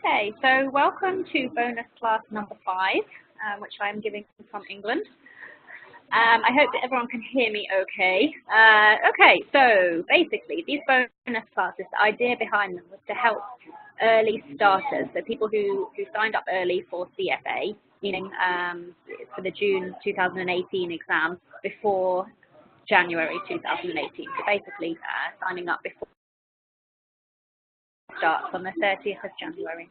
Okay, so welcome to bonus class number 5, which I am giving from England. I hope that everyone can hear me okay. Okay, so basically these bonus classes, the idea behind them was to help early starters, so people who signed up early for CFA, meaning for the June 2018 exam before January 2018. So basically signing up before starts on the 30th of January.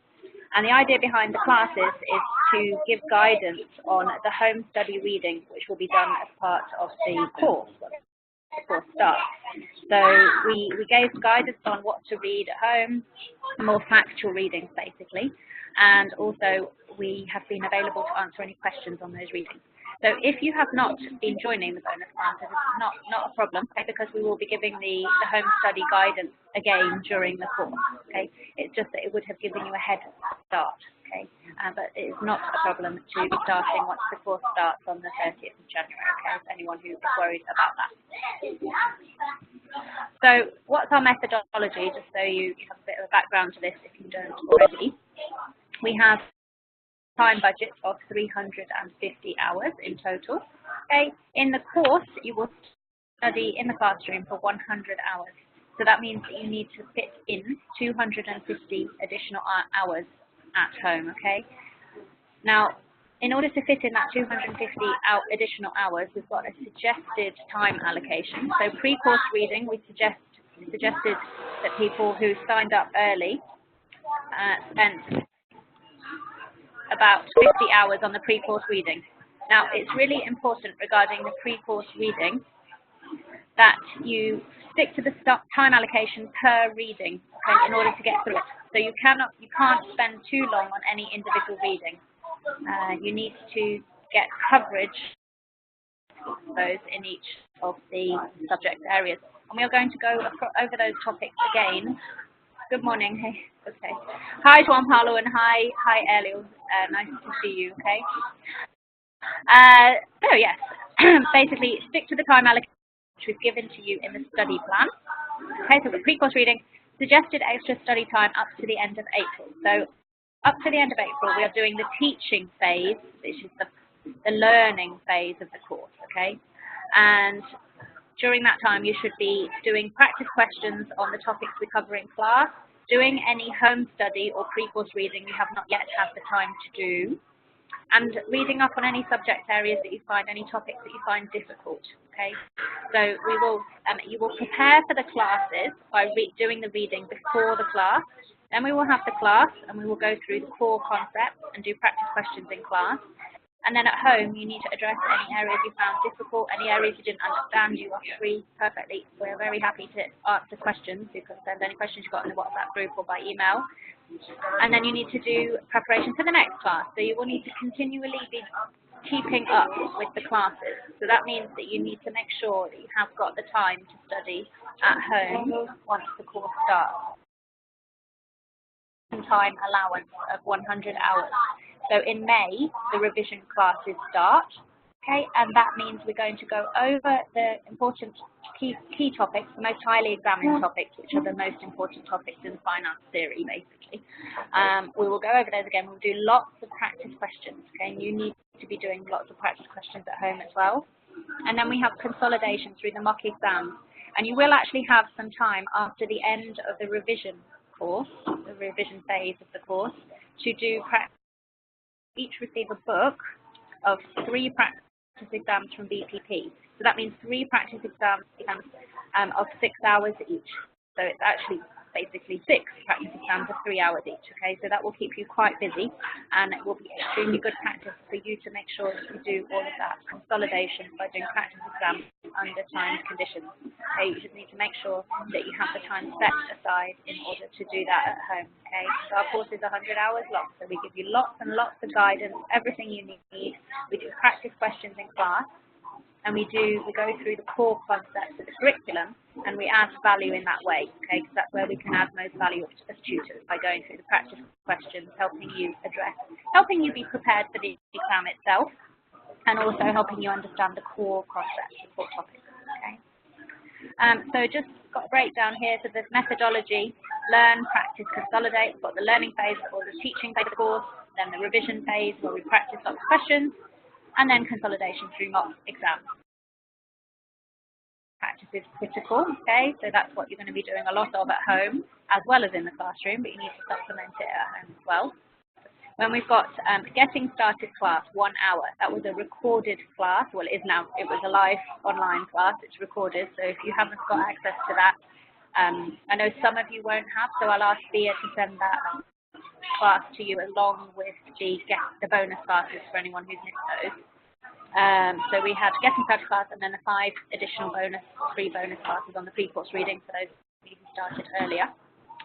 And the idea behind the classes is to give guidance on the home study reading, which will be done as part of the course when the course starts. So we gave guidance on what to read at home, more factual readings basically, and also we have been available to answer any questions on those readings. So if you have not been joining the bonus classes, it's not a problem, okay, because we will be giving the home study guidance again during the course. Okay, it's just that it would have given you a head start. Okay, but it is not a problem to be starting once the course starts on the 30th of January. Okay, for anyone who is worried about that. So what's our methodology? Just so you have a bit of a background to this, if you don't already, we have time budget of 350 hours in total. Okay, in the course you will study in the classroom for 100 hours. So that means that you need to fit in 250 additional hours at home. Okay. Now, in order to fit in that 250 additional hours, we've got a suggested time allocation. So pre-course reading, we suggested that people who signed up early spent about 50 hours on the pre-course reading. Now, it's really important regarding the pre-course reading that you stick to the time allocation per reading, okay, in order to get through it. So you can't spend too long on any individual reading. You need to get coverage of those in each of the subject areas. And we are going to go over those topics again. Good morning. Hey. Okay. Hi, Juan Paulo, and hi, Elio. Nice to see you. Okay. So yes, basically stick to the time allocation which we've given to you in the study plan. Okay. So the pre-course reading, suggested extra study time up to the end of April. So up to the end of April, we are doing the teaching phase, which is the learning phase of the course. Okay. And during that time, you should be doing practice questions on the topics we cover in class, doing any home study or pre-course reading you have not yet had the time to do, and reading up on any subject areas that you find, any topics that you find difficult. Okay, so you will prepare for the classes by doing the reading before the class. Then we will have the class, and we will go through the core concepts and do practice questions in class. And then at home, you need to address any areas you found difficult, any areas you didn't understand. You are free perfectly. We're very happy to answer questions. You can send any questions you've got in the WhatsApp group or by email. And then you need to do preparation for the next class. So you will need to continually be keeping up with the classes. So that means that you need to make sure that you have got the time to study at home once the course starts. Time allowance of 100 hours. So in May, the revision classes start, okay, and that means we're going to go over the important key topics, the most highly examined topics, which are the most important topics in finance theory, basically. We will go over those again. We'll do lots of practice questions, okay, and you need to be doing lots of practice questions at home as well. And then we have consolidation through the mock exams, and you will actually have some time after the end of the revision course, the revision phase of the course, to do practice. Each receive a book of 3 practice exams from BPP. So that means 3 practice exams of 6 hours each. So it's actually basically 6 practice exams of 3 hours each. Okay, so that will keep you quite busy, and it will be extremely good practice for you to make sure that you do all of that consolidation by doing practice exams under timed conditions. Okay, you just need to make sure that you have the time set aside in order to do that at home. Okay, so our course is 100 hours long, so we give you lots and lots of guidance, everything you need. We do practice questions in class, and we go through the core concepts of the curriculum, and we add value in that way, okay, because that's where we can add most value as tutors, by going through the practice questions, helping you be prepared for the exam itself, and also helping you understand the core concepts, the core topics, okay. So just got a breakdown here. So the methodology, learn, practice, consolidate. We've got the learning phase or the teaching phase of the course, then the revision phase where we practice lots of questions, and then consolidation through mock exams. Practice is critical, okay, so that's what you're going to be doing a lot of at home as well as in the classroom, but you need to supplement it at home as well. When we've got getting started class, 1 hour, that was a recorded class. Well, it is now, it was a live online class, it's recorded, so if you haven't got access to that, I know some of you won't have, so I'll ask Thea to send that class to you along with the bonus classes for anyone who's missed those. So we had getting started class and then the 5 additional free bonus classes on the pre-course reading for those of you who started earlier.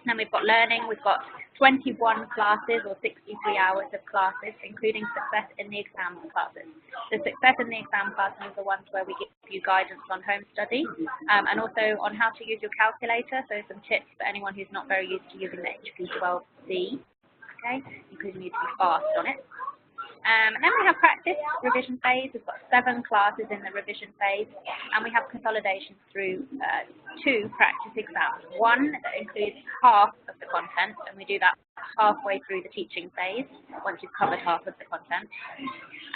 Then we've got learning, we've got 21 classes or 63 hours of classes, including success in the exam classes. The success in the exam classes are the ones where we give you guidance on home study and also on how to use your calculator, so some tips for anyone who's not very used to using the HP 12C, okay, because you need to be fast on it. And then we have practice, revision phase. We've got 7 classes in the revision phase, and we have consolidation through 2 practice exams. One that includes half of the content, and we do that halfway through the teaching phase, once you've covered half of the content.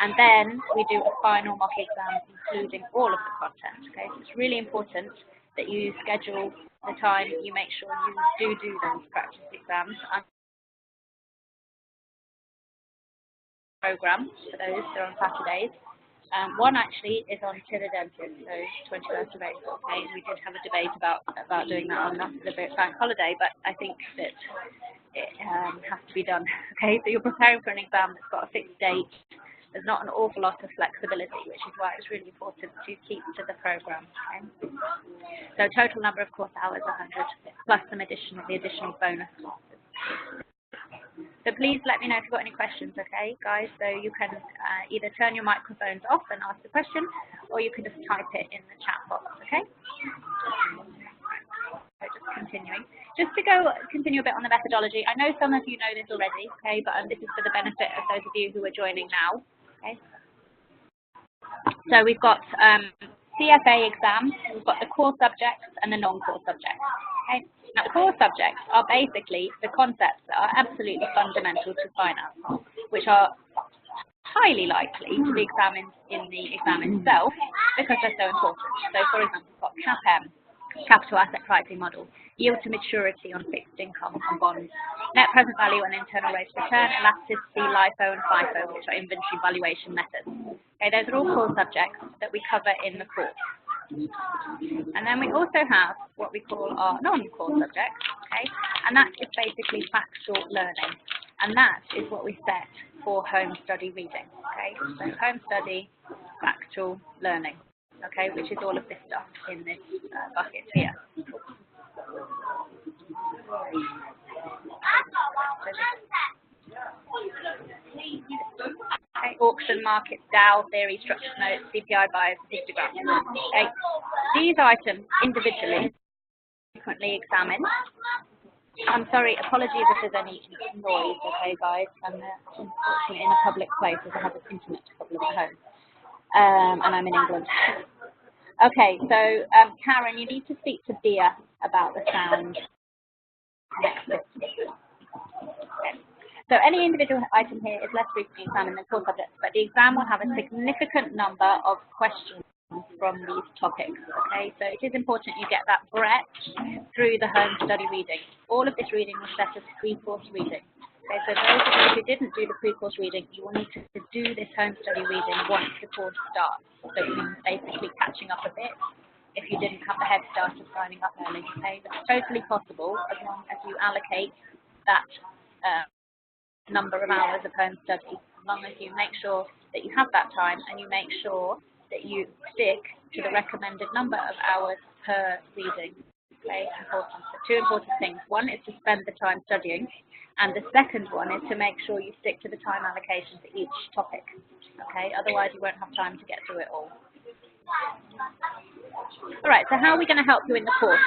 And then we do a final mock exam, including all of the content. Okay, so it's really important that you schedule the time, you make sure you do those practice exams. Program for those, they're on Saturdays. One actually is on Tiradentes, so 21st of April. Okay, we did have a debate about doing that on the bank holiday, but I think that it has to be done. Okay, so you're preparing for an exam that's got a fixed date. There's not an awful lot of flexibility, which is why it's really important to keep to the program. Okay? So total number of course hours 100 plus the additional bonus classes. So please let me know if you've got any questions, okay, guys? So you can either turn your microphones off and ask the question, or you can just type it in the chat box, okay? So just continuing. Just to continue a bit on the methodology, I know some of you know this already, okay, but this is for the benefit of those of you who are joining now, okay? So we've got CFA exams, we've got the core subjects and the non-core subjects, okay? Now, the core subjects are basically the concepts that are absolutely fundamental to finance, which are highly likely to be examined in the exam itself because they're so important. So, for example, we've got CAPM, capital asset pricing model, yield to maturity on fixed income and bonds, net present value and internal rate of return, elasticity, LIFO and FIFO, which are inventory valuation methods. Okay, those are all core subjects that we cover in the course. And then we also have what we call our non-core subjects, okay, and that is basically factual learning, and that is what we set for home study reading, okay, so home study, factual learning, okay, which is all of this stuff in this bucket here. Okay, auction, market, Dow, theory, structured notes, CPI bias, histograms. Okay, these items individually frequently examined. I'm sorry, apologies if there's any noise, okay, guys. I'm unfortunately in a public place as I have an internet problem at home, and I'm in England. Okay, so Karen, you need to speak to Bia about the sound next. Okay. So any individual item here is less frequently examined than core subjects, but the exam will have a significant number of questions from these topics, okay? So it is important you get that breadth through the home study reading. All of this reading was set as pre-course reading. Okay, so those of you who didn't do the pre-course reading, you will need to do this home study reading once the course starts. So you're basically catching up a bit if you didn't have the head start of signing up early, okay? But it's totally possible as long as you allocate that number of hours of home study, as long as you make sure that you have that time and you make sure that you stick to the recommended number of hours per reading. Okay, important. So 2 important things. One is to spend the time studying, and the second one is to make sure you stick to the time allocation for each topic. Okay, otherwise you won't have time to get through it all. All right, so how are we going to help you in the course?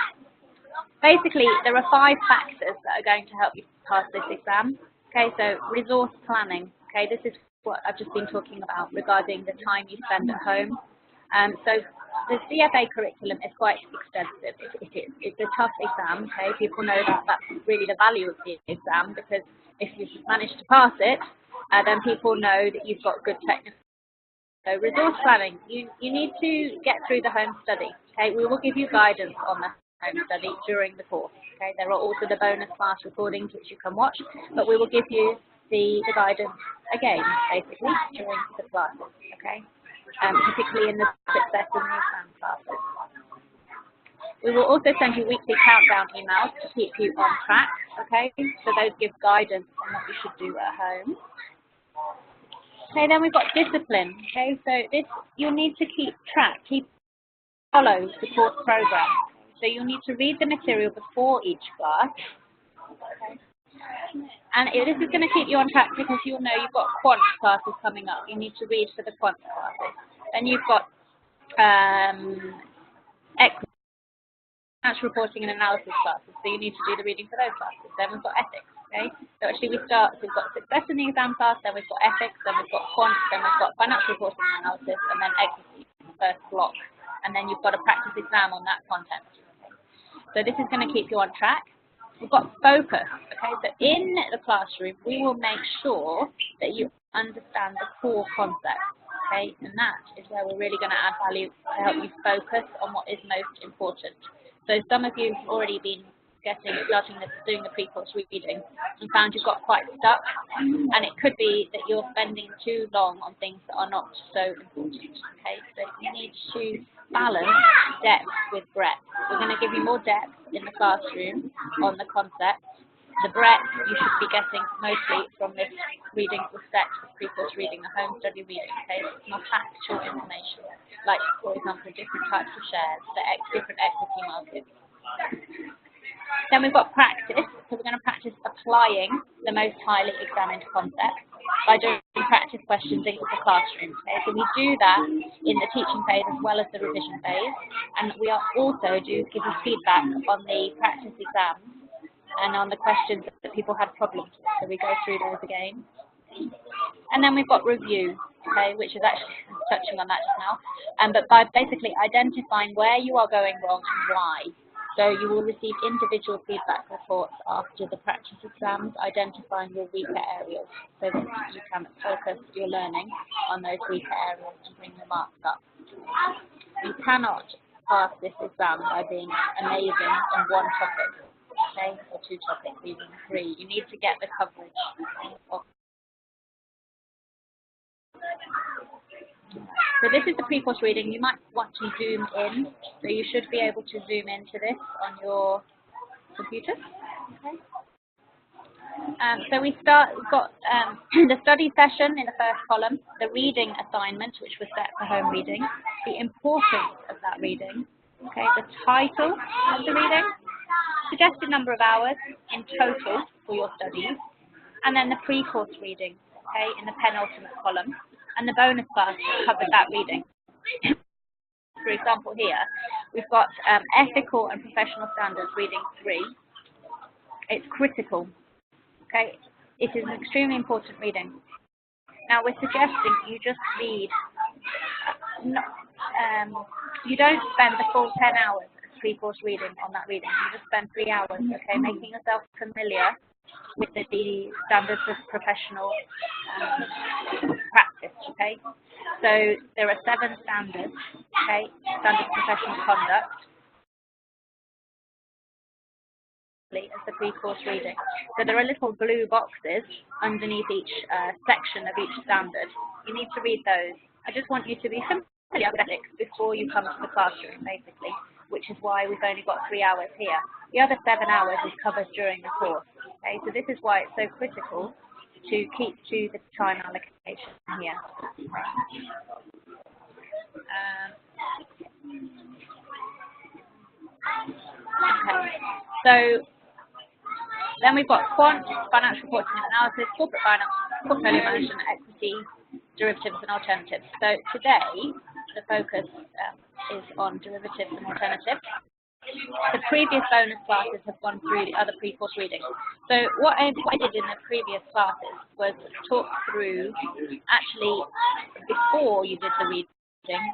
Basically, there are 5 factors that are going to help you pass this exam. Okay, so resource planning. Okay, this is what I've just been talking about regarding the time you spend at home. So the CFA curriculum is quite extensive. It is. It's a tough exam, okay? People know that that's really the value of the exam, because if you manage to pass it, then people know that you've got good technical. So resource planning, you need to get through the home study, okay? We will give you guidance on the home study during the course, okay? There are also the bonus class recordings which you can watch, but we will give you the guidance again, basically, during the classes, okay? Particularly in the success and the exam classes. We will also send you weekly countdown emails to keep you on track, okay? So those give guidance on what you should do at home. Okay, then we've got discipline, okay? So this, you'll need to keep track, follow the course program. So you'll need to read the material before each class. Okay. And this is going to keep you on track because you'll know you've got quant classes coming up. You need to read for the quant classes. Then you've got financial reporting and analysis classes, so you need to do the reading for those classes. Then we've got ethics, okay? So actually we've got success in the exam class, then we've got ethics, then we've got quant, then we've got financial reporting and analysis, and then equity, the first block. And then you've got a practice exam on that content. So this is going to keep you on track. We've got focus, okay? So in the classroom, we will make sure that you understand the core concepts, okay? And that is where we're really going to add value to help you focus on what is most important. So some of you have already been doing the pre-course reading and found you've got quite stuck, and it could be that you're spending too long on things that are not so important, okay? So you need to balance depth with breadth. We're going to give you more depth in the classroom on the concept. The breadth you should be getting mostly from this reading set, pre-course reading, the home study reading, okay? It's not factual information, like, for example, different types of shares, the different equity markets. Then we've got practice, so we're going to practice applying the most highly examined concepts by doing practice questions into the classroom. Okay? So we do that in the teaching phase as well as the revision phase, and we are also give you feedback on the practice exams and on the questions that people had problems with, so we go through those again. And then we've got review, okay, which is actually touching on that just now, but by basically identifying where you are going wrong and why. So you will receive individual feedback reports after the practice exams, identifying your weaker areas so that you can focus your learning on those weaker areas and bring your marks up. You cannot pass this exam by being amazing in one topic, okay, or two topics, even three. You need to get the coverage of. So this is the pre-course reading. You might want to zoom in, so you should be able to zoom into this on your computer. Okay. So we've got the study session in the first column, the reading assignment, which was set for home reading, the importance of that reading, okay, the title of the reading, suggested number of hours in total for your studies, and then the pre-course reading, okay, in the penultimate column. And the bonus class covered that reading. For example, here we've got ethical and professional standards reading 3. It's critical. Okay, it is an extremely important reading. Now we're suggesting you just read. You don't spend the full 10 hours of pre-course reading on that reading. You just spend 3 hours. Okay, making yourself familiar with the standards of professional practice, okay? So there are 7 standards, okay? Standards of professional conduct as the pre-course reading. So there are little blue boxes underneath each section of each standard. You need to read those. I just want you to be familiar with ethics before you come to the classroom, basically, which is why we've only got 3 hours here. The other 7 hours is covered during the course. Okay, so this is why it's so critical to keep to the time allocation here. Okay, so then we've got quant, financial reporting and analysis, corporate finance, portfolio management, equity, derivatives and alternatives. So today the focus is on derivatives and alternatives. The previous bonus classes have gone through the other pre-course readings. So what I did in the previous classes was talk through, actually, before you did the reading,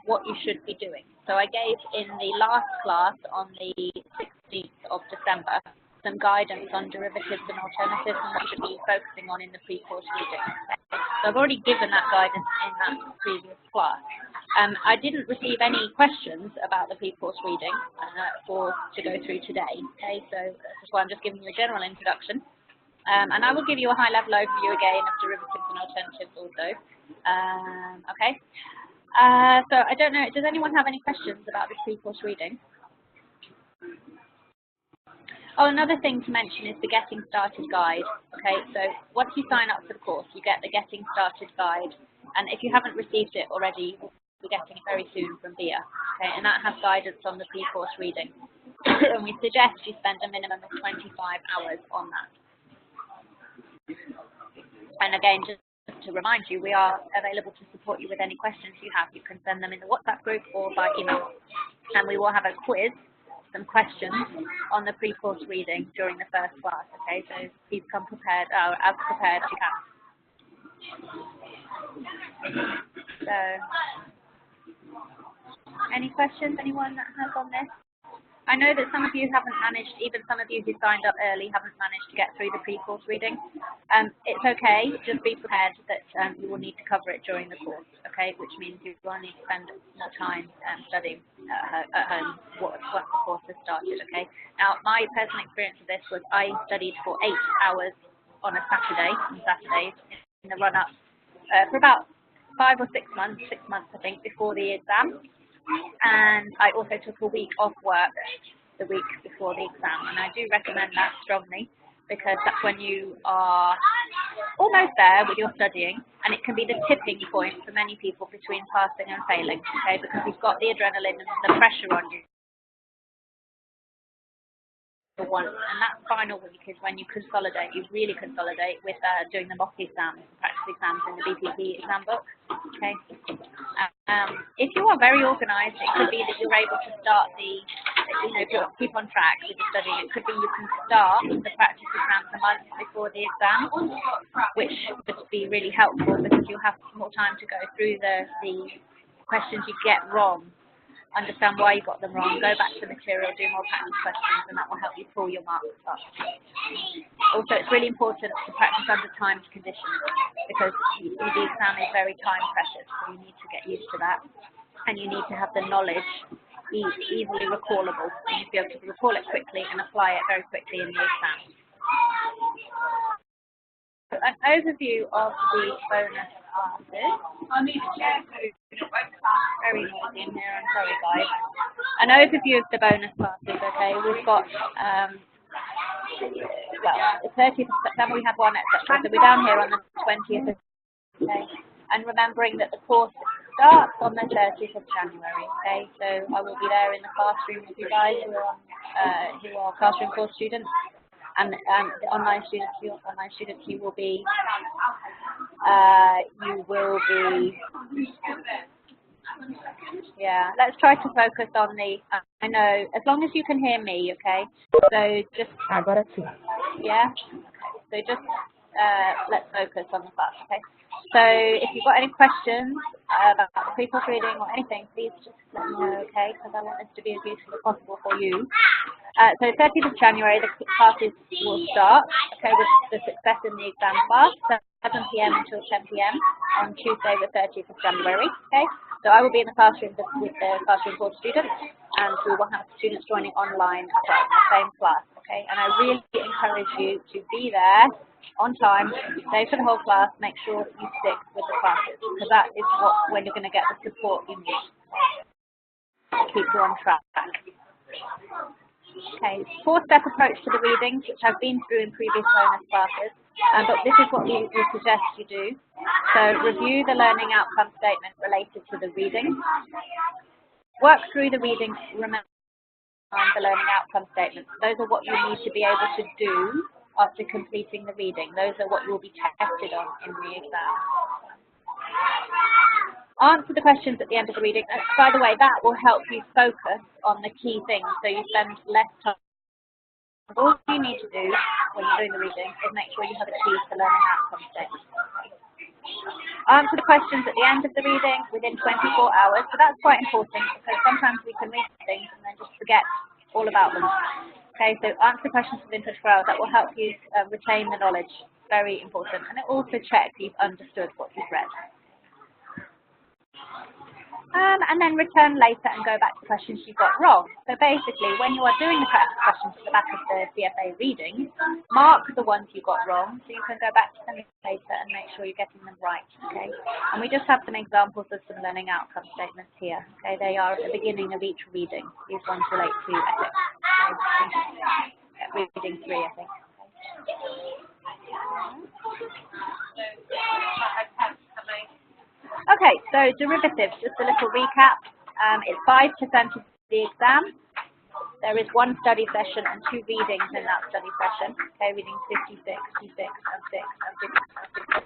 what you should be doing. So I gave in the last class on the 16th of December some guidance on derivatives and alternatives and what you should be focusing on in the pre-course reading. So I've already given that guidance in that previous class. I didn't receive any questions about the pre-course reading to go through today. Okay, so that's why I'm just giving you a general introduction. And I will give you a high-level overview again of derivatives and alternatives also. Okay. So I don't know, does anyone have any questions about this pre-course reading? Oh, another thing to mention is the Getting Started guide. Okay, so once you sign up for the course, you get the Getting Started guide. And if you haven't received it already, you'll be getting it very soon from Bia. Okay, and that has guidance on the pre-course reading. And we suggest you spend a minimum of 25 hours on that. And again, just to remind you, we are available to support you with any questions you have. You can send them in the WhatsApp group or by email. And we will have a quiz, some questions on the pre-course reading during the first class. Okay, so please come prepared, as prepared as you can. So, any questions anyone that has on this? I know that some of you haven't managed, even some of you who signed up early haven't managed to get through the pre-course reading. It's okay, just be prepared that you will need to cover it during the course, okay, which means you will need to spend more time studying at home once the course has started, okay. Now, my personal experience of this was I studied for 8 hours on Saturdays in the run-up for about 5 or 6 months, 6 months I think, before the exam. And I also took a week off work the week before the exam, and I do recommend that strongly because that's when you are almost there with your studying, and it can be the tipping point for many people between passing and failing, okay, because you've got the adrenaline and the pressure on you. And that final week is when you consolidate, you really consolidate with doing the mock exams, practice exams in the BPP exam book. Okay. If you are very organised, it could be that you're able to start keep on track with the studying. It could be you can start the practice exams a month before the exam, which would be really helpful because you'll have more time to go through the questions you get wrong. Understand why you got them wrong, go back to the material, do more practice questions, and that will help you pull your marks up. Also, it's really important to practice under timed conditions because the exam is very time precious, so you need to get used to that. And you need to have the knowledge easily recallable. You need to be able to recall it quickly and apply it very quickly in the exam. An overview of the bonus classes. Very noisy in here, I'm sorry guys. An overview of the bonus classes, okay. We've got, the 30th of September we had one, etc. So we're down here on the 20th of okay. And remembering that the course starts on the 30th of January, okay. So I will be there in the classroom with you guys who are classroom course students. And the online students, you will be, yeah, let's try to focus on the, I know, as long as you can hear me, okay, so just, I got it too. Yeah, okay, so just, let's focus on the class, okay. So if you've got any questions about the pre-course reading or anything, please just let me know, okay, because I want this to be as useful as possible for you. So 30th of January, the classes will start, okay, with the success in the exam class, 7 p.m. until 10 p.m. on Tuesday, the 30th of January, okay. So I will be in the classroom with the classroom course students, and we will have students joining online as well in the same class, okay. And I really encourage you to be there on time, stay for the whole class, make sure that you stick with the classes, because that is when you're going to get the support you need to keep you on track. Okay, 4-step approach to the readings, which I've been through in previous bonus classes, but this is what we suggest you do. So review the learning outcome statement related to the reading. Work through the reading, remember the learning outcome statements. Those are what you need to be able to do after completing the reading. Those are what you will be tested on in the exam. Answer the questions at the end of the reading. By the way, that will help you focus on the key things, so you spend less time. All you need to do when you're doing the reading is make sure you have achieved the learning outcome statement. Answer the questions at the end of the reading within 24 hours. So that's quite important because sometimes we can read things and then just forget all about them. Okay, so answer questions within 24 hours. That will help you retain the knowledge. Very important. And it also checks you've understood what you've read. And then return later and go back to questions you got wrong. So basically, when you are doing the practice questions at the back of the CFA reading, mark the ones you got wrong so you can go back to them later and make sure you're getting them right. Okay. And we just have some examples of some learning outcome statements here. Okay. They are at the beginning of each reading. These ones relate to ethics. Okay. Reading 3, I think. Okay, so derivatives, just a little recap. It's 5% of the exam. There is 1 study session and 2 readings in that study session. Okay, readings 56, 56, and 6, and 56.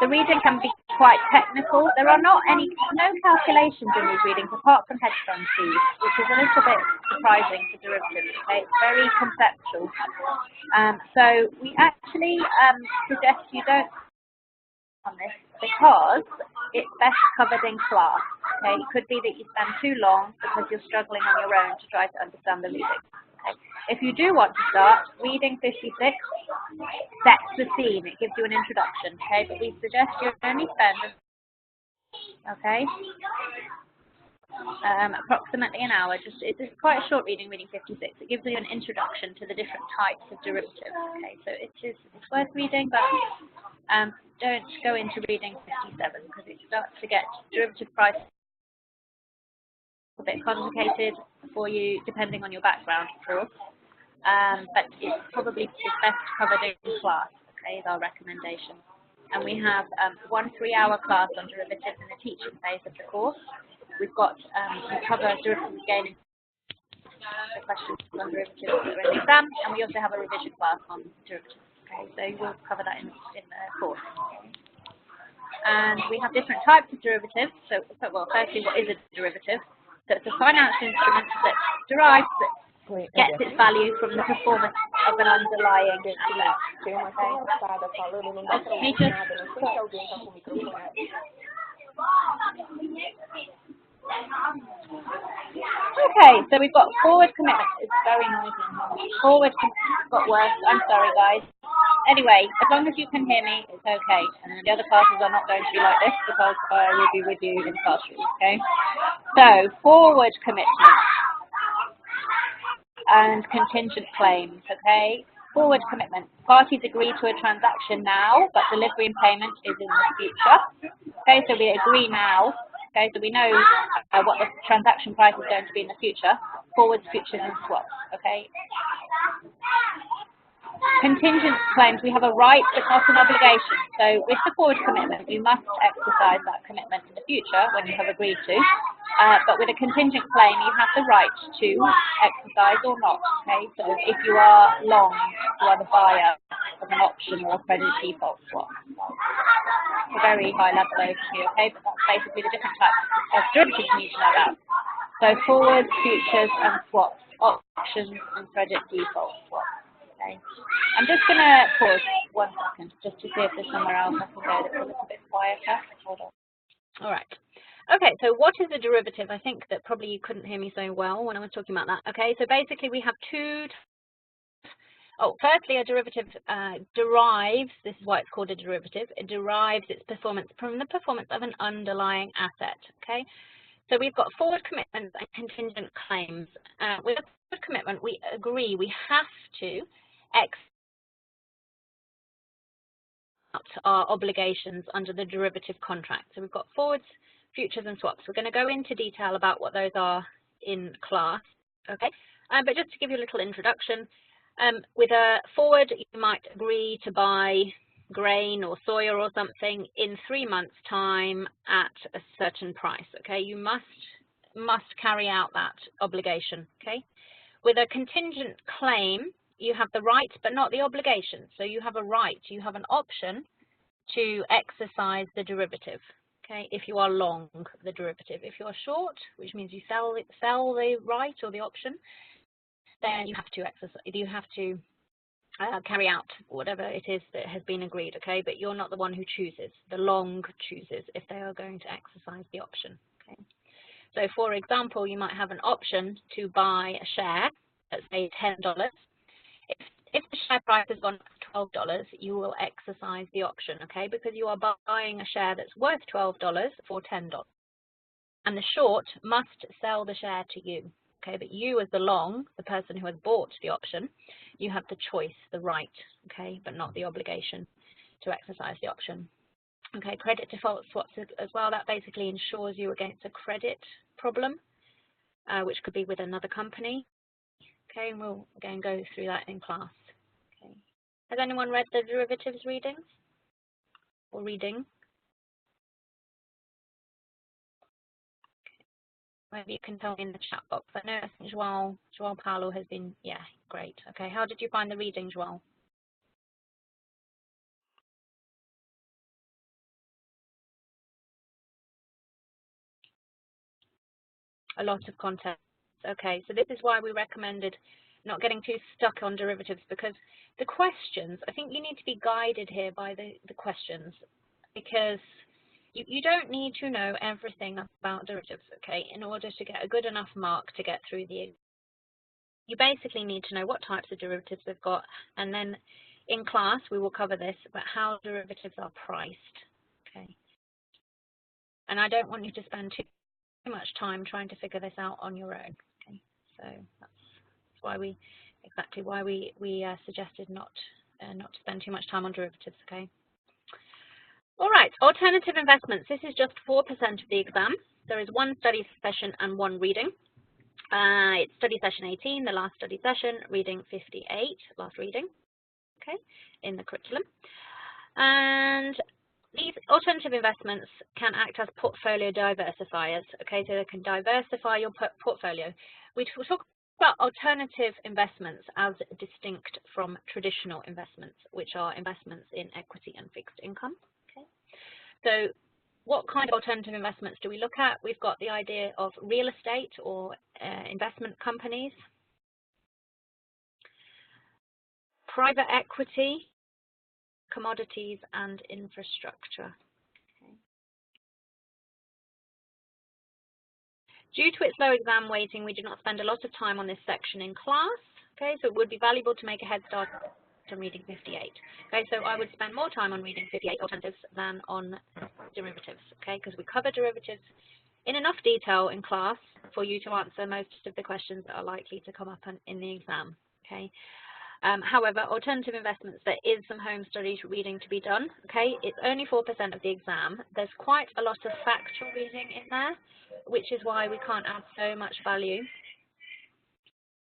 The reading can be quite technical. There are no calculations in these readings apart from hedge fund fees, which is a little bit surprising for derivatives. Okay, it's very conceptual. So we actually suggest you don't on this because it's best covered in class. Okay, it could be that you spend too long because you're struggling on your own to try to understand the reading. Okay. If you do want to start, reading 56 sets the scene. It gives you an introduction. Okay, but we suggest you only spend approximately an hour. It's quite a short reading, reading 56. It gives you an introduction to the different types of derivatives. Okay, so it's worth reading, but don't go into reading 57 because it starts to get derivative prices a bit complicated for you, depending on your background, of course. But it's probably best covered in class. Okay, is our recommendation. And we have 1 3-hour class on derivatives in the teaching phase of the course. We've got we cover derivatives again in the questions on derivatives that are in the exam, and we also have a revision class on derivatives. Okay, so we'll cover that in the course. And we have different types of derivatives. So well, firstly, what is a derivative? So it's a financial instrument that derives, gets its value from the performance of an underlying asset. Okay, so we've got forward commitment. It's very noisy. Forward commitment got worse. I'm sorry, guys. Anyway, as long as you can hear me, it's okay. And the other classes are not going to be like this because I will be with you in the classroom, okay? So, forward commitment and contingent claims, okay? Forward commitment. Parties agree to a transaction now, but delivery and payment is in the future. Okay, so we agree now. Okay, so we know what the transaction price is going to be in the future. Forwards, futures, and swaps, okay? Contingent claims, we have a right but not an obligation. So with the forward commitment, you must exercise that commitment in the future when you have agreed to. But with a contingent claim, you have the right to exercise or not. Okay, so if you are long, you are the buyer of an option or a credit default swap. It's a very high level overview, okay, but that's basically the different types of derivatives you need to know about. So forwards, futures, and swaps, options, and credit default swaps. Okay. I'm just going to pause 1 second just to see if there's somewhere else I can go that's a little bit quieter. Hold on. All right. Okay, so what is a derivative? I think that probably you couldn't hear me so well when I was talking about that. Okay, so basically we have 2. Firstly, a derivative derives, this is why it's called a derivative, it derives its performance from the performance of an underlying asset. Okay, so we've got forward commitments and contingent claims. With a forward commitment, we agree we have to out our obligations under the derivative contract. So we've got forwards, futures, and swaps. We're going to go into detail about what those are in class. Okay, but just to give you a little introduction, with a forward, you might agree to buy grain or soya or something in 3 months' time at a certain price. Okay, you must carry out that obligation. Okay, with a contingent claim, you have the right but not the obligation. So you have a right, you have an option to exercise the derivative. Okay, if you are long the derivative. If you are short, which means you sell the right or the option, then you have to exercise. You have to carry out whatever it is that has been agreed, okay? But you're not the one who chooses. The long chooses if they are going to exercise the option, okay? So, for example, you might have an option to buy a share at, say, $10. If the share price has gone up to $12, you will exercise the option, okay? Because you are buying a share that's worth $12 for $10. And the short must sell the share to you, okay? But you as the long, the person who has bought the option, you have the choice, the right, okay? But not the obligation to exercise the option. Okay, credit default swaps as well, that basically insures you against a credit problem, which could be with another company. Okay, and we'll again go through that in class. Okay. Has anyone read the derivatives readings or reading? Maybe you can tell me in the chat box. I know João Paulo has been, yeah, great. Okay, how did you find the reading, João? A lot of content. Okay, so this is why we recommended not getting too stuck on derivatives, because the questions, I think you need to be guided here by the questions, because you don't need to know everything about derivatives, okay, in order to get a good enough mark to get through the exam. You basically need to know what types of derivatives they've got, and then in class we will cover this, but how derivatives are priced, okay. And I don't want you to spend too much time trying to figure this out on your own, okay. So that's why we suggested not to spend too much time on derivatives, okay. All right, alternative investments. This is just 4% of the exam. There is one study session and one reading. It's study session 18, the last study session, reading 58, last reading, okay, in the curriculum. And these alternative investments can act as portfolio diversifiers, okay, so they can diversify your portfolio. We talk about alternative investments as distinct from traditional investments, which are investments in equity and fixed income. So what kind of alternative investments do we look at? We've got the idea of real estate or investment companies, private equity, commodities, and infrastructure. Okay. Due to its low exam weighting, we do not spend a lot of time on this section in class. Okay, so it would be valuable to make a head start on reading 58. Okay, so I would spend more time on reading 58 alternatives than on derivatives, okay, because we cover derivatives in enough detail in class for you to answer most of the questions that are likely to come up in the exam, okay. However, alternative investments, there is some home study reading to be done, okay. It's only 4% of the exam. There's quite a lot of factual reading in there, which is why we can't add so much value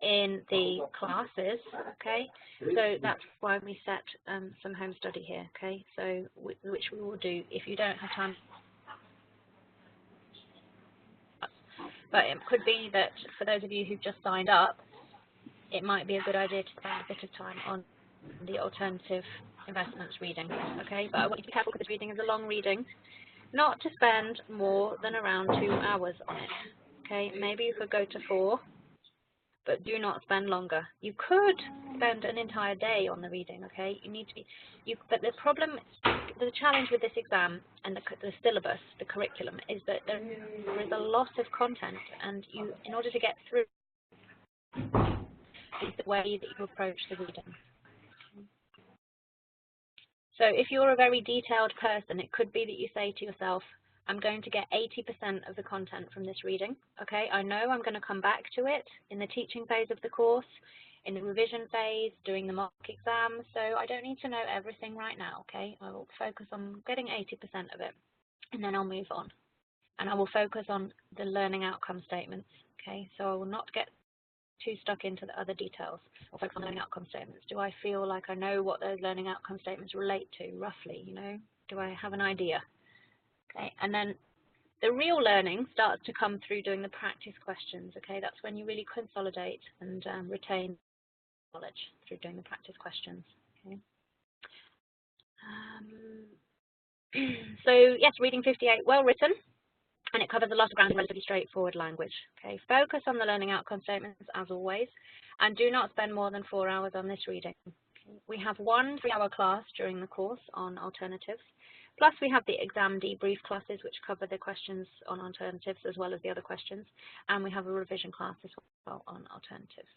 in the classes, okay. So that's why we set some home study here, okay. So which we will do if you don't have time. But it could be that for those of you who've just signed up, it might be a good idea to spend a bit of time on the alternative investments reading, okay. But I want you to be careful because this reading is a long reading, not to spend more than around 2 hours on it, okay. Maybe you could go to 4. But do not spend longer. You could spend an entire day on the reading, okay? You need to be, but the problem, the challenge with this exam and the syllabus, the curriculum, is that there is a lot of content, and you, in order to get through, is the way that you approach the reading. So if you're a very detailed person, it could be that you say to yourself, I'm going to get 80% of the content from this reading, okay? I know I'm going to come back to it in the teaching phase of the course, in the revision phase, doing the mock exam, so I don't need to know everything right now, okay? I will focus on getting 80% of it, and then I'll move on. And I will focus on the learning outcome statements, okay? So I will not get too stuck into the other details. I'll focus on learning outcome statements. Do I feel like I know what those learning outcome statements relate to, roughly, you know? Do I have an idea? Okay, and then the real learning starts to come through doing the practice questions, okay? That's when you really consolidate and retain knowledge through doing the practice questions, okay? So, yes, reading 58, well written, and it covers a lot of ground in relatively straightforward language, okay? Focus on the learning outcome statements, as always, and do not spend more than 4 hours on this reading, We have one 3-hour class during the course on alternatives, plus we have the exam debrief classes which cover the questions on alternatives as well as the other questions, and we have a revision class as well on alternatives.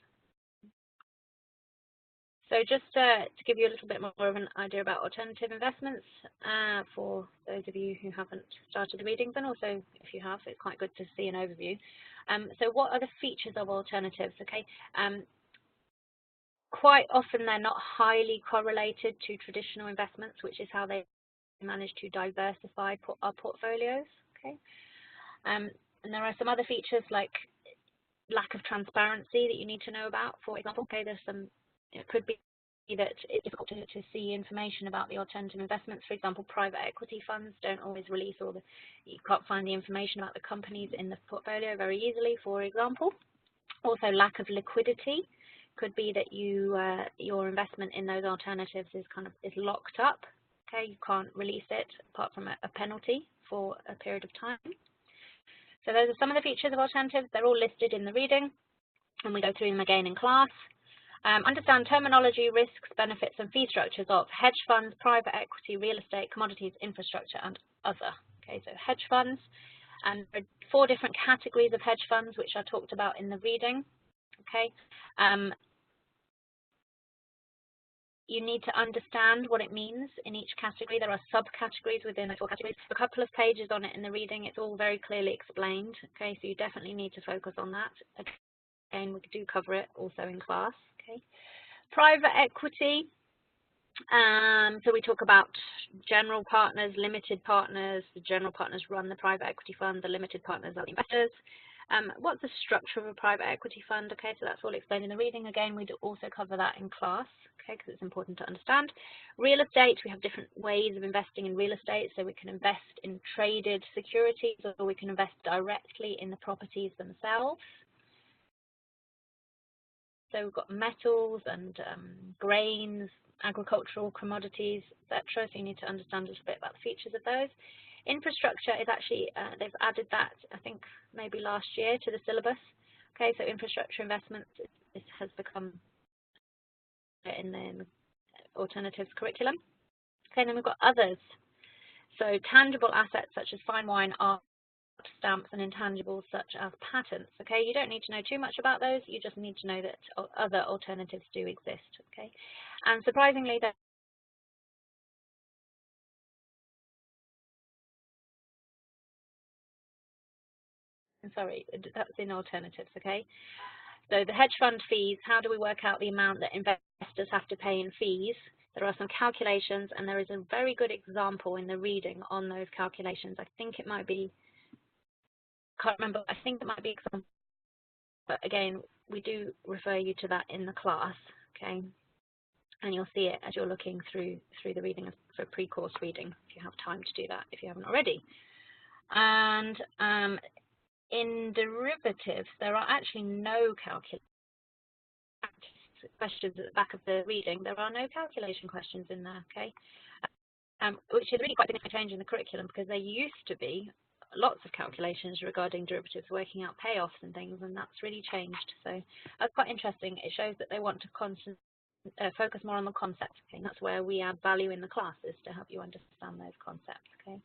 So just to give you a little bit more of an idea about alternative investments, for those of you who haven't started the readings, and also if you have, it's quite good to see an overview. So what are the features of alternatives? Okay, quite often they're not highly correlated to traditional investments, which is how they manage to diversify our portfolios. Okay, and there are some other features like lack of transparency that you need to know about. For example, okay, there's some, it could be that it's difficult to see information about the alternative investments. For example, private equity funds don't always release all the, you can't find the information about the companies in the portfolio very easily, for example. Also, lack of liquidity could be that your investment in those alternatives is locked up. Okay, you can't release it apart from a penalty for a period of time. So those are some of the features of alternatives. They're all listed in the reading, and we go through them again in class. Understand terminology, risks, benefits, and fee structures of hedge funds, private equity, real estate, commodities, infrastructure, and other. Okay, so hedge funds, and there are 4 different categories of hedge funds which are talked about in the reading. Okay, you need to understand what it means in each category. There are subcategories within the 4 categories. A couple of pages on it in the reading. It's all very clearly explained. Okay, so you definitely need to focus on that. Again, we do cover it also in class. Okay, private equity. So we talk about general partners, limited partners. The general partners run the private equity fund. The limited partners are the investors. What's the structure of a private equity fund? Okay, so that's all explained in the reading. Again, we do also cover that in class. Okay, because it's important to understand. Real estate, we have different ways of investing in real estate. So we can invest in traded securities, or we can invest directly in the properties themselves. So we've got metals and grains, agricultural commodities, etc. So you need to understand a little bit about the features of those. Infrastructure is actually, they've added that, I think, maybe last year to the syllabus. Okay, so infrastructure investments has become in the alternatives curriculum. Okay, and then we've got others. So tangible assets such as fine wine, art, stamps, and intangibles such as patents. Okay, you don't need to know too much about those. You just need to know that other alternatives do exist. Okay, and surprisingly, that's in alternatives. Okay, so the hedge fund fees. How do we work out the amount that investors have to pay in fees? There are some calculations, and there is a very good example in the reading on those calculations. I think it might be. Can't remember. I think it might be example, but again, we do refer you to that in the class, okay? And you'll see it as you're looking through the reading for pre-course reading, if you have time to do that, if you haven't already. And in derivatives, there are actually no questions at the back of the reading. There are no calculation questions in there, okay? Which is really quite a significant change in the curriculum, because there used to be lots of calculations regarding derivatives, working out payoffs and things, and that's really changed. So that's quite interesting. It shows that they want to focus more on the concept. Okay, and that's where we add value in the classes, to help you understand those concepts. Okay.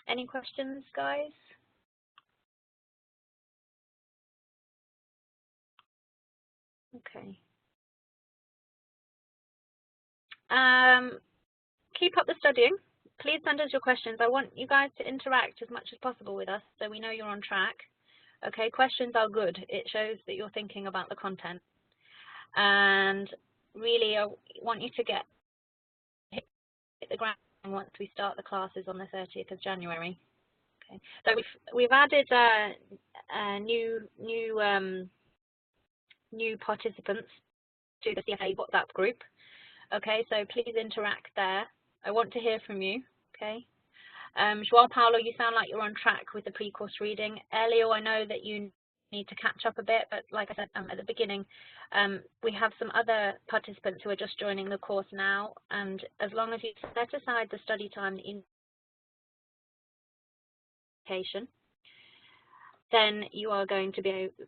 Any questions, guys? Okay. Keep up the studying. Please send us your questions. I want you guys to interact as much as possible with us, so we know you're on track. Okay, questions are good. It shows that you're thinking about the content. And really, I want you to hit the ground once we start the classes on the 30th of January. Okay, so we've added new participants to the CFA WhatsApp group. Okay, so please interact there. I want to hear from you. Okay. João Paulo, you sound like you're on track with the pre-course reading. Elio, I know that you need to catch up a bit, but like I said at the beginning, we have some other participants who are just joining the course now, and as long as you set aside the study time that you need, then you are going to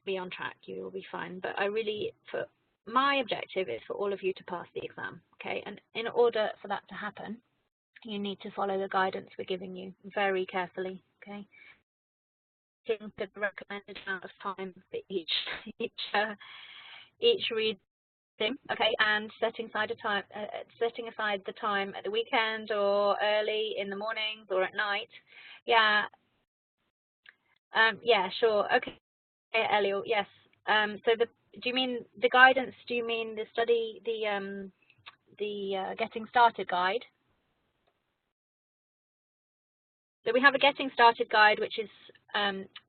be on track. You will be fine. But I really, my objective is for all of you to pass the exam, okay? And in order for that to happen, you need to follow the guidance we're giving you very carefully, okay? The recommended amount of time for each reading, okay, and setting aside the time at the weekend or early in the mornings or at night. Yeah. Yeah, sure. Okay, Eliel. Yes. So do you mean the guidance? Do you mean the study, the getting started guide? So we have a getting started guide, which is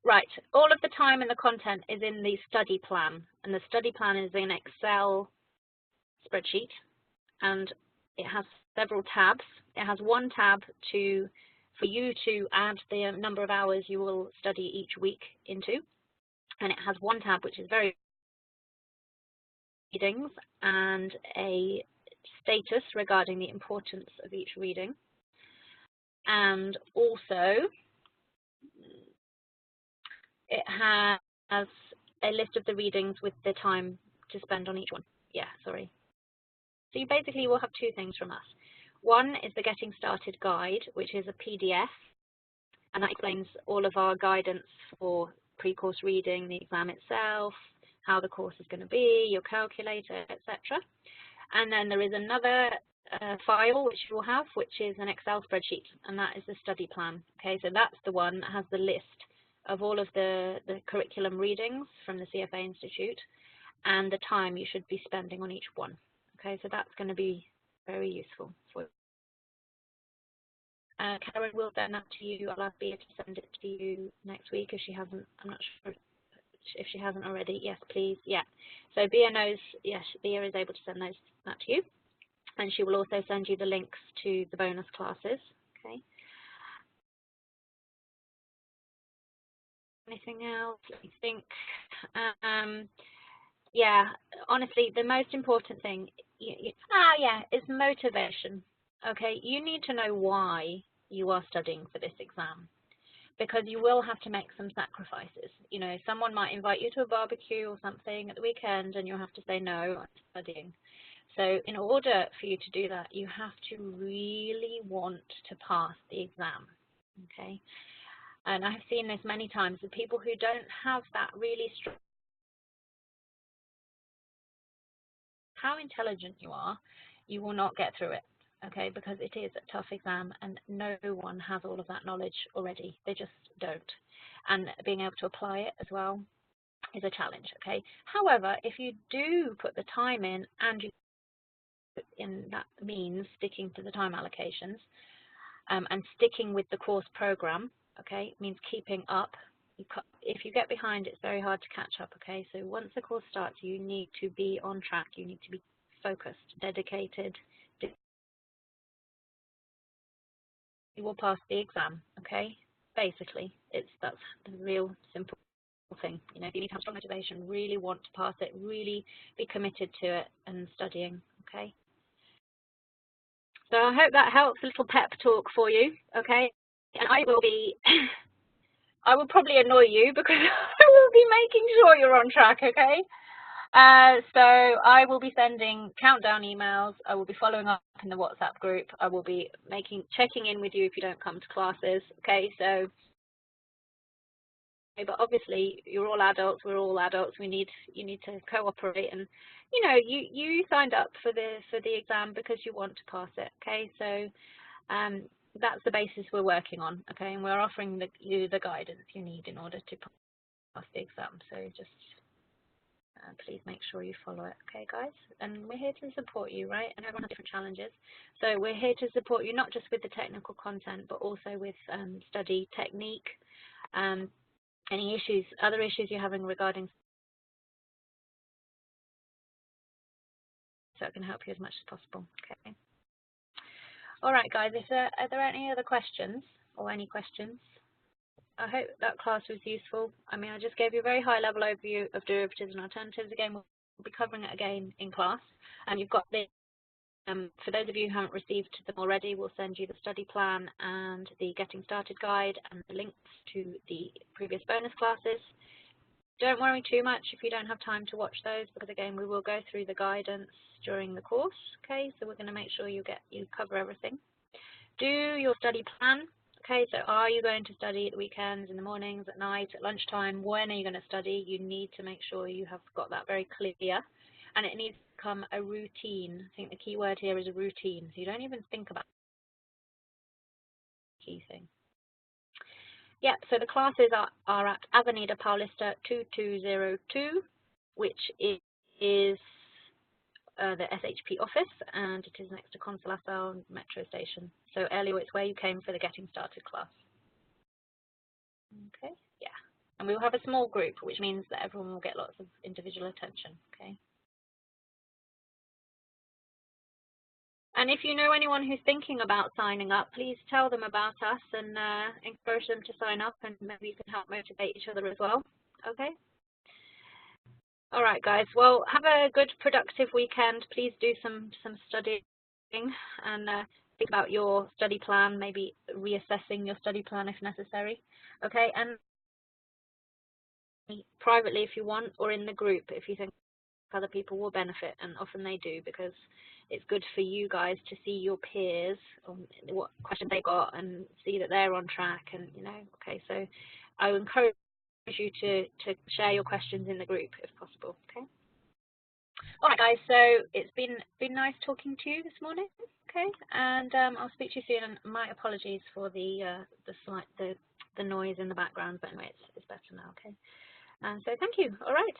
right. All of the time and the content is in the study plan, and the study plan is in Excel spreadsheet, and it has several tabs. It has one tab for you to add the number of hours you will study each week into, and it has one tab which is very readings and a status regarding the importance of each reading, and also it has a list of the readings with the time to spend on each one. Yeah, sorry. So you basically will have two things from us. One is the Getting Started Guide, which is a PDF, and that explains all of our guidance for pre-course reading, the exam itself, how the course is going to be, your calculator, etc. And then there is another file which you will have, which is an Excel spreadsheet, and that is the study plan. Okay, so that's the one that has the list of all of the curriculum readings from the CFA Institute and the time you should be spending on each one. Okay, so that's going to be very useful for you. Karen will send that to you. I'll ask Bea to send it to you next week if she hasn't. I'm not sure if she hasn't already. Yes, please. Yeah. So Bea knows. Yes, Bea is able to send that to you, and she will also send you the links to the bonus classes. Okay. Anything else? Let me think. Yeah, honestly, the most important thing, is motivation. Okay, you need to know why you are studying for this exam, because you will have to make some sacrifices. You know, someone might invite you to a barbecue or something at the weekend, and you'll have to say, no, I'm studying. So in order for you to do that, you have to really want to pass the exam. Okay, and I've seen this many times with people who don't have that really strong. How intelligent you are, you will not get through it, okay, because it is a tough exam and no one has all of that knowledge already. They just don't. And being able to apply it as well is a challenge, okay. However, if you do put the time in, and that means sticking to the time allocations and sticking with the course program, okay, it means keeping up. If you get behind, it's very hard to catch up, okay? So once the course starts, you need to be on track. You need to be focused, dedicated. You will pass the exam, okay? Basically, that's the real simple thing. You know, you need to have strong motivation, really want to pass it, really be committed to it and studying, okay? So I hope that helps, a little pep talk for you, okay? And I will probably annoy you because I will be making sure you're on track, okay? So I will be sending countdown emails. I will be following up in the WhatsApp group. I will be checking in with you if you don't come to classes, okay? So, but obviously you're all adults. We're all adults. You need to cooperate, and you know you signed up for the exam because you want to pass it, okay? So that's the basis we're working on, okay? And we're offering you the guidance you need in order to pass the exam. So just please make sure you follow it, okay, guys? And we're here to support you, right? And everyone has different challenges. So we're here to support you not just with the technical content, but also with study technique, any issues, other issues you're having regarding, so it can help you as much as possible, okay? All right, guys, are there any other questions or any questions? I hope that class was useful. I mean, I just gave you a very high-level overview of derivatives and alternatives. Again, we'll be covering it again in class. And you've got the, for those of you who haven't received them already, we'll send you the study plan and the Getting Started guide and the links to the previous bonus classes. Don't worry too much if you don't have time to watch those, because again, we will go through the guidance during the course. Okay, so we're going to make sure you cover everything. Do your study plan. Okay, so are you going to study at the weekends, in the mornings, at night, at lunchtime? When are you going to study? You need to make sure you have got that very clear, and it needs to become a routine. I think the key word here is a routine. So you don't even think about the key thing. Yep, so the classes are at Avenida Paulista 2202, which is the SHP office, and it is next to Consolação metro station. So earlier it's where you came for the Getting Started class. Okay, yeah. And we will have a small group, which means that everyone will get lots of individual attention, okay? And if you know anyone who's thinking about signing up, please tell them about us and encourage them to sign up, and maybe you can help motivate each other as well, okay? All right, guys. Well, have a good, productive weekend. Please do some studying and think about your study plan, maybe reassessing your study plan if necessary, okay? And privately if you want, or in the group if you think other people will benefit, and often they do, because it's good for you guys to see your peers, what questions they got, and see that they're on track, and okay, so I would encourage you to share your questions in the group if possible, okay? All right, guys, so it's been nice talking to you this morning, okay? And I'll speak to you soon, and my apologies for the noise in the background, but anyway, it's better now, okay? And so thank you. All right.